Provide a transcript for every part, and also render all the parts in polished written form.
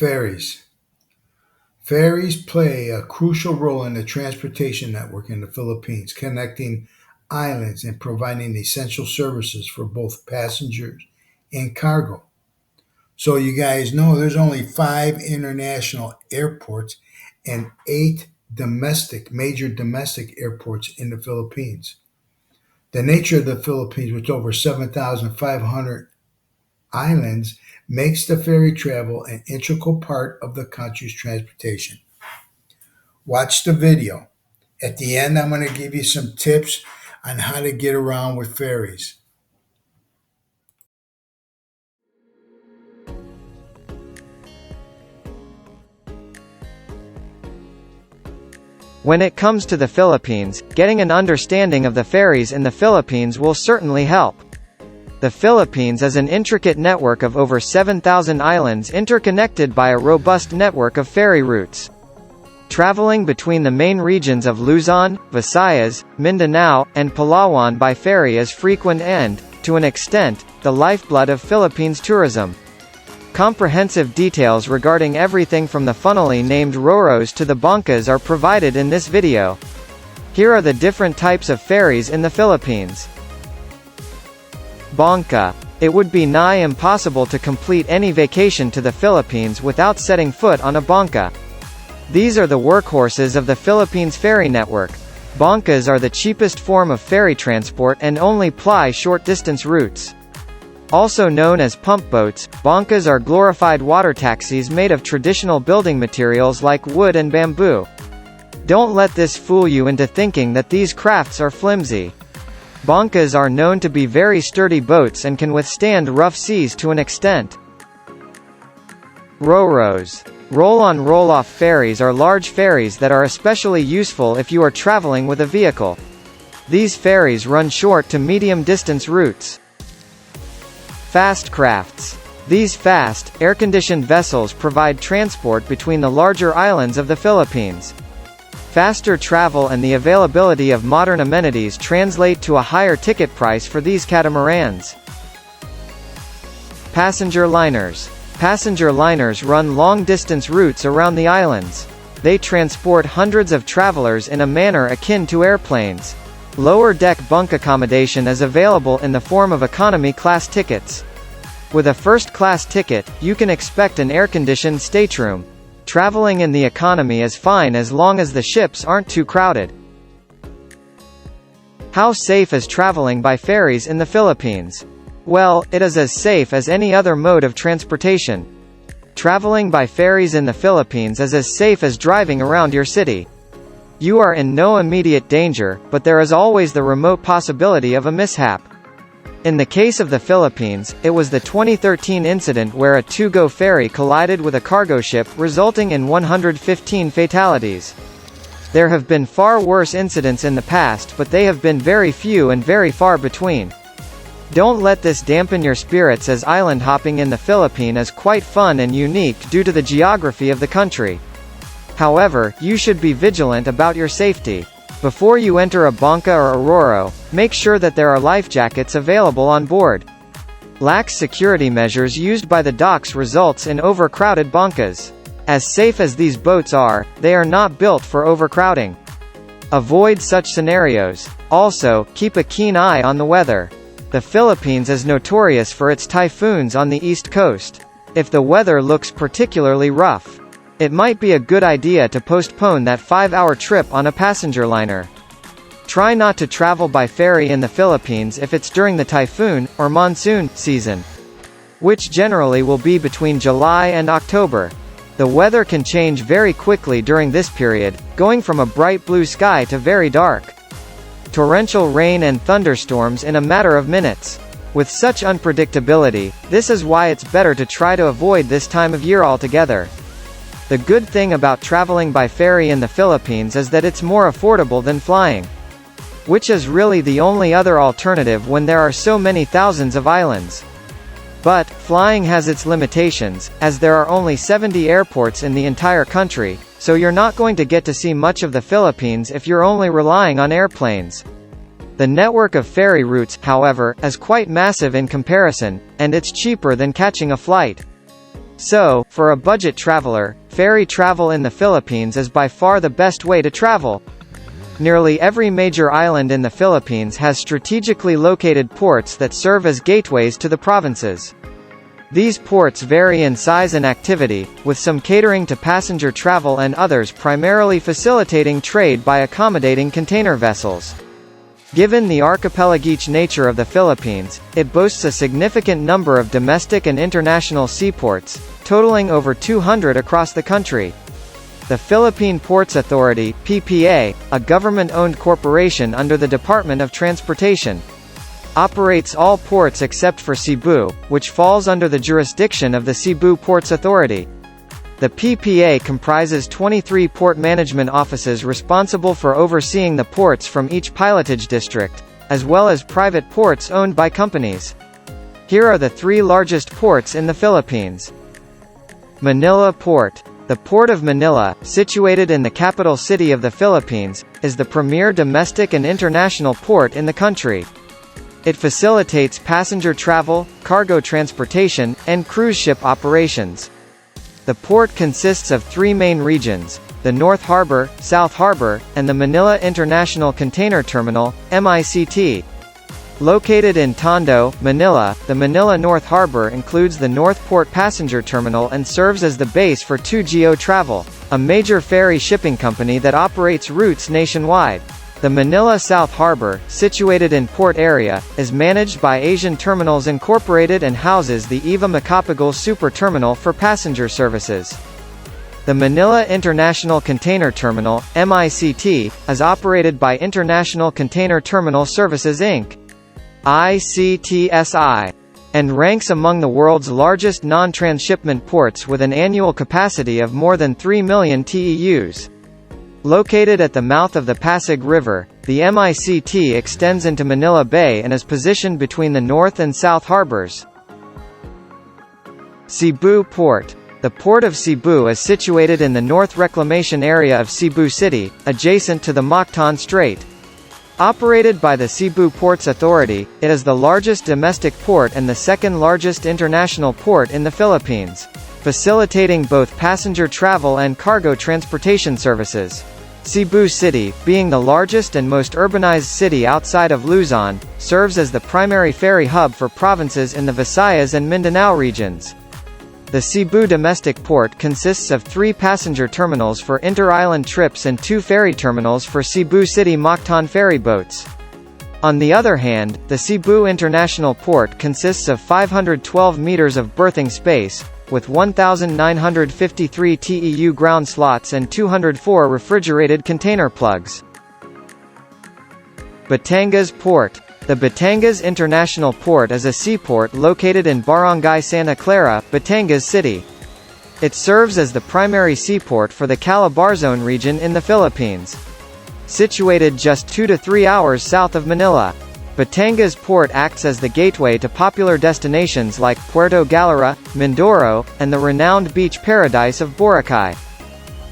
Ferries. Ferries play a crucial role in the transportation network in the Philippines, connecting islands and providing essential services for both passengers and cargo. So you guys know there's only five international airports and eight major domestic airports in the Philippines. The nature of the Philippines, with over 7,500 islands, makes the ferry travel an integral part of the country's transportation. Watch the video. At the end, I'm going to give you some tips on how to get around with ferries. When it comes to the Philippines, getting an understanding of the ferries in the Philippines will certainly help. The Philippines is an intricate network of over 7,000 islands interconnected by a robust network of ferry routes. Traveling between the main regions of Luzon, Visayas, Mindanao, and Palawan by ferry is frequent and, to an extent, the lifeblood of Philippines tourism. Comprehensive details regarding everything from the funnily named Roros to the Bangkas are provided in this video. Here are the different types of ferries in the Philippines. Bangka. It would be nigh impossible to complete any vacation to the Philippines without setting foot on a bangka. These are the workhorses of the Philippines ferry network. Bangkas are the cheapest form of ferry transport and only ply short-distance routes. Also known as pump boats, bangkas are glorified water taxis made of traditional building materials like wood and bamboo. Don't let this fool you into thinking that these crafts are flimsy. Bangkas are known to be very sturdy boats and can withstand rough seas to an extent. Roros. Roll-on roll-off ferries are large ferries that are especially useful if you are traveling with a vehicle. These ferries run short to medium-distance routes. Fast crafts. These fast, air-conditioned vessels provide transport between the larger islands of the Philippines. Faster travel and the availability of modern amenities translate to a higher ticket price for these catamarans. Passenger liners. Passenger liners run long-distance routes around the islands. They transport hundreds of travelers in a manner akin to airplanes. Lower deck bunk accommodation is available in the form of economy class tickets. With a first-class ticket, you can expect an air-conditioned stateroom. Traveling in the economy is fine as long as the ships aren't too crowded. How safe is traveling by ferries in the Philippines? Well, it is as safe as any other mode of transportation. Traveling by ferries in the Philippines is as safe as driving around your city. You are in no immediate danger, but there is always the remote possibility of a mishap. In the case of the Philippines, it was the 2013 incident where a to-go ferry collided with a cargo ship, resulting in 115 fatalities. There have been far worse incidents in the past, but they have been very few and very far between. Don't let this dampen your spirits, as island hopping in the Philippines is quite fun and unique due to the geography of the country. However, you should be vigilant about your safety. Before you enter a bangka or a roro, make sure that there are life jackets available on board. Lax security measures used by the docks results in overcrowded bangkas. As safe as these boats are, they are not built for overcrowding. Avoid such scenarios. Also, keep a keen eye on the weather. The Philippines is notorious for its typhoons on the east coast. If the weather looks particularly rough, it might be a good idea to postpone that 5-hour trip on a passenger liner. Try not to travel by ferry in the Philippines if it's during the typhoon, or monsoon, season, which generally will be between July and October. The weather can change very quickly during this period, going from a bright blue sky to very dark. Torrential rain and thunderstorms in a matter of minutes. With such unpredictability, this is why it's better to try to avoid this time of year altogether. The good thing about traveling by ferry in the Philippines is that it's more affordable than flying, which is really the only other alternative when there are so many thousands of islands. But, flying has its limitations, as there are only 70 airports in the entire country, so you're not going to get to see much of the Philippines if you're only relying on airplanes. The network of ferry routes, however, is quite massive in comparison, and it's cheaper than catching a flight. So, for a budget traveler, ferry travel in the Philippines is by far the best way to travel. Nearly every major island in the Philippines has strategically located ports that serve as gateways to the provinces. These ports vary in size and activity, with some catering to passenger travel and others primarily facilitating trade by accommodating container vessels. Given the archipelagic nature of the Philippines, it boasts a significant number of domestic and international seaports, totaling over 200 across the country. The Philippine Ports Authority (PPA), a government-owned corporation under the Department of Transportation, operates all ports except for Cebu, which falls under the jurisdiction of the Cebu Ports Authority. The PPA comprises 23 port management offices responsible for overseeing the ports from each pilotage district, as well as private ports owned by companies. Here are the 3 largest ports in the Philippines. Manila Port. The Port of Manila, situated in the capital city of the Philippines, is the premier domestic and international port in the country. It facilitates passenger travel, cargo transportation, and cruise ship operations. The port consists of 3 main regions: the North Harbor, South Harbor, and the Manila International Container Terminal, MICT. Located in Tondo, Manila, the Manila North Harbor includes the North Port Passenger Terminal and serves as the base for 2GO Travel, a major ferry shipping company that operates routes nationwide. The Manila South Harbor, situated in Port Area, is managed by Asian Terminals Incorporated and houses the Eva Macapagal Super Terminal for passenger services. The Manila International Container Terminal, MICT, is operated by International Container Terminal Services Inc. ICTSI, and ranks among the world's largest non-transshipment ports with an annual capacity of more than 3 million TEUs. Located at the mouth of the Pasig River, the MICT extends into Manila Bay and is positioned between the North and South Harbors. Cebu Port. The Port of Cebu is situated in the North Reclamation Area of Cebu City, adjacent to the Mactan Strait. Operated by the Cebu Ports Authority, it is the largest domestic port and the second largest international port in the Philippines, facilitating both passenger travel and cargo transportation services. Cebu City, being the largest and most urbanized city outside of Luzon, serves as the primary ferry hub for provinces in the Visayas and Mindanao regions. The Cebu domestic port consists of 3 passenger terminals for inter-island trips and 2 ferry terminals for Cebu City Mactan ferry boats. On the other hand, the Cebu International Port consists of 512 meters of berthing space, with 1,953 TEU ground slots and 204 refrigerated container plugs. Batangas Port. The Batangas International Port is a seaport located in Barangay Santa Clara, Batangas City. It serves as the primary seaport for the Calabarzon region in the Philippines. Situated just 2 to 3 hours south of Manila, Batangas Port acts as the gateway to popular destinations like Puerto Galera, Mindoro, and the renowned beach paradise of Boracay.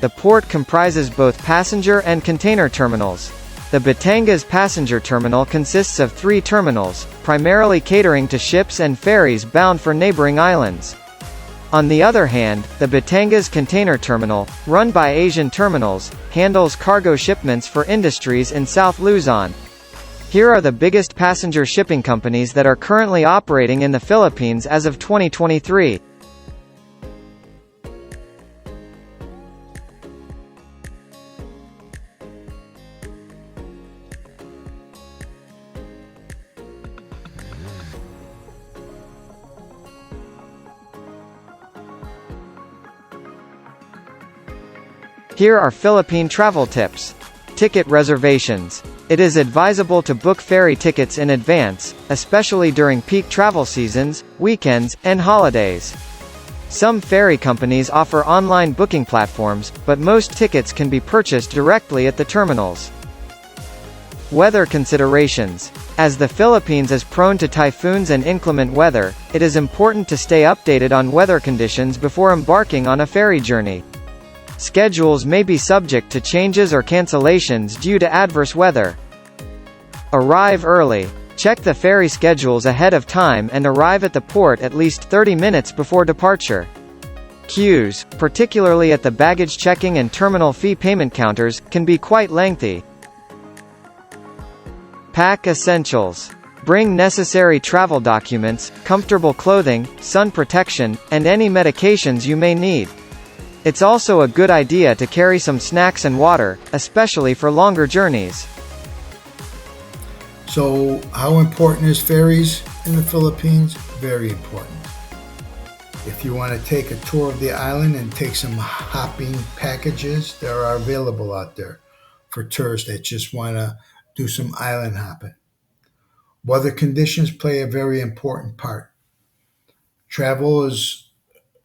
The port comprises both passenger and container terminals. The Batangas Passenger Terminal consists of 3 terminals, primarily catering to ships and ferries bound for neighboring islands. On the other hand, the Batangas Container Terminal, run by Asian Terminals, handles cargo shipments for industries in South Luzon. Here are the biggest passenger shipping companies that are currently operating in the Philippines as of 2023. Here are Philippine travel tips. Ticket reservations. It is advisable to book ferry tickets in advance, especially during peak travel seasons, weekends, and holidays. Some ferry companies offer online booking platforms, but most tickets can be purchased directly at the terminals. Weather considerations. As the Philippines is prone to typhoons and inclement weather, it is important to stay updated on weather conditions before embarking on a ferry journey. Schedules may be subject to changes or cancellations due to adverse weather. Arrive early. Check the ferry schedules ahead of time and arrive at the port at least 30 minutes before departure. Queues, particularly at the baggage checking and terminal fee payment counters, can be quite lengthy. Pack essentials. Bring necessary travel documents, comfortable clothing, sun protection, and any medications you may need. It's also a good idea to carry some snacks and water, especially for longer journeys. So, how important is ferries in the Philippines? Very important. If you want to take a tour of the island and take some hopping packages, they are available out there for tourists that just want to do some island hopping. Weather conditions play a very important part. Travel is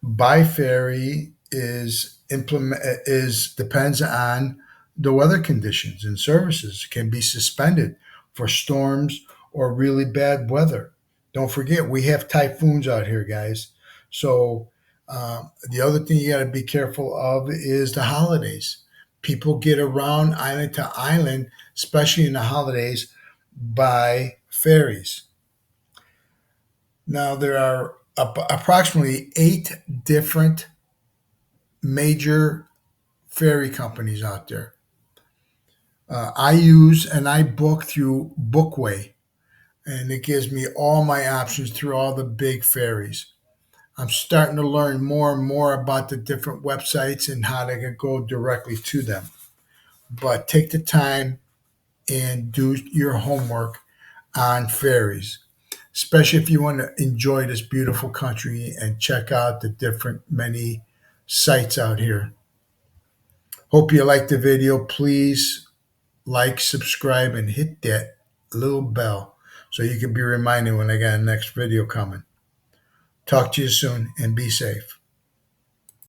by ferry is depends on the weather conditions, and services can be suspended for storms or really bad weather. Don't forget, we have typhoons out here, guys. So the other thing you got to be careful of is the holidays. People get around island to island, especially in the holidays, by ferries. Now there are approximately 8 different major ferry companies out there. I use and I book through Bookway, and it gives me all my options through all the big ferries. I'm starting to learn more and more about the different websites and how to go directly to them. But take the time and do your homework on ferries, especially if you want to enjoy this beautiful country and check out the different many sites out here. Hope you liked the video. Please like, subscribe, and hit that little bell so you can be reminded when I got a next video coming. Talk to you soon and be safe.